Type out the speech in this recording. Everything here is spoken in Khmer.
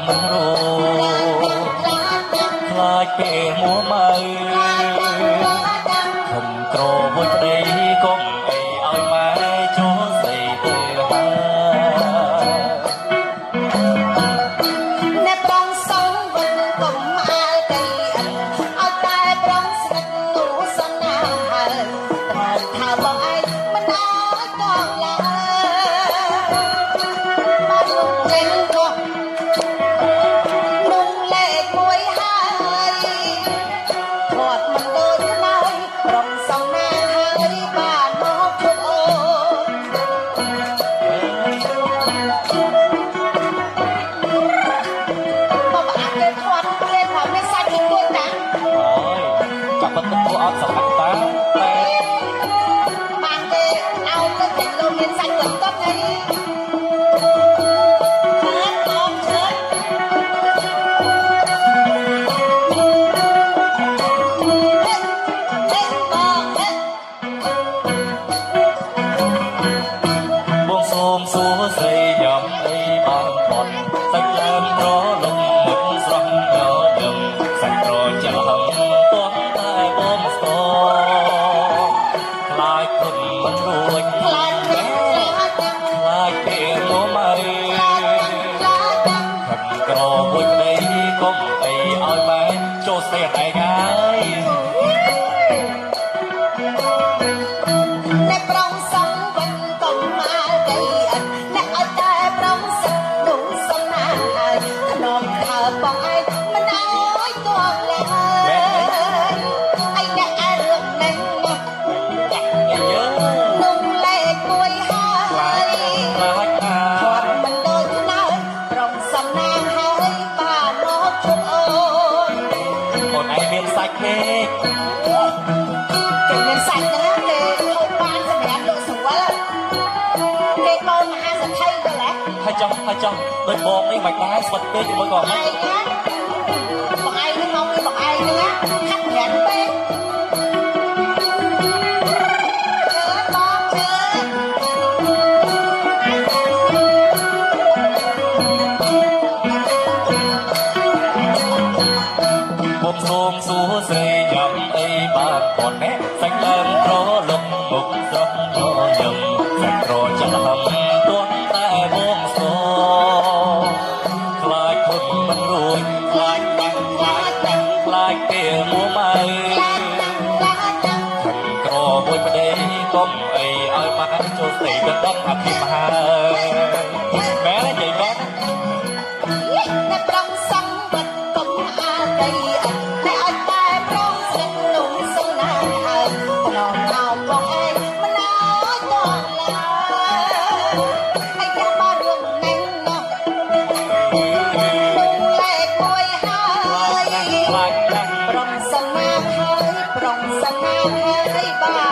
មិនรู้ខ្លាចពេលមួម៉ៅខំក្រមួយប្តីកុំអីឲ្យម៉ែចូលស្ដីទៅហើយអ្នកប្រងសងវិនកុំអាលកៃអិនឲ្យតែប្រងស្និទ្ធនោះសណាហើយត្រូវថាបងឯងមិនអើយកងឡើយមកលុបចេញក៏នំលេខមួយហើយធាត់មិនដូចខ្មោចប្រងសងណាហើយបានមកជប់អូចាប់បន្ទប់អត់សម្រាប់តាតែបានទេឲ្យទៅតែលោកមានសាច់បន្ទប់ហើយបងសូមសួស្ដីញ៉ាំអីបានផុតសាច់ដើមត្រលំមុខស្រស់ញញឹមសាច់ត្រចាំទាស់តែបងស្គាល់ខ្លាចគុំមិនរួចខ្លាចពេលខ្លាចពេលមកមកខំក្រមួយប្តីកុំអីឲ្យម៉ែចូលស្ដីឯងហើយអ្នកប្រងសងវិនកុំអាលកៃអិនអ្នកឲ្យតែប្រងសិទ្ធនោះសំណាងហើយខ្នងថាបងឯងមិនអើយកងឡើយឯអ្នកឯរឿងនេះនំលេខមួយហើយធាត់មិនដូចខ្នើយប្រងសំណាងហើយបានមកជប់អូនអូនឯងមានសាច់ទេគេមានសាច់ណាគេហូបបានសម្រាប់លោកសវលគេកូនមហាសទ្ធិទៅឡេះហើយចង់ដូចបងនេះមិនដែរស្វិតពេកជាមួយក៏មិនឯងណាបងឯងនេះមកពីបងឯងហ្នឹងណាហាត់ប្រាំពេកបងជឿបងសូមសួស្ដីញ៉ាំអីបានផុតនេះសាច់ដើមត្រលំមុខស្រស់ញញឹមសាច់ត្រចាំទាស់តែបងស្គាល់ខ្លាចគុំមិនរួចខ្លាចពេលមួម៉ៅក្រមួយប្តីកុំអីឲ្យម៉ែចូលស្ដីទៅដល់អភិបាលម៉ែនិយាយបងអ្នកប្រងសងវិនកុំអាលកៃអិនអ្នកឲ្យតែប្រងសិទ្ធនោះសំណាងហើយខ្នងថាបងឯងមិនអើយកងឡើយឯយ៉ាមករឿងនេះណោះនំលេខមួយហើយខ្លាចណាស់ប្រងសំណាងហើយប្រងសំណាងហើយបាន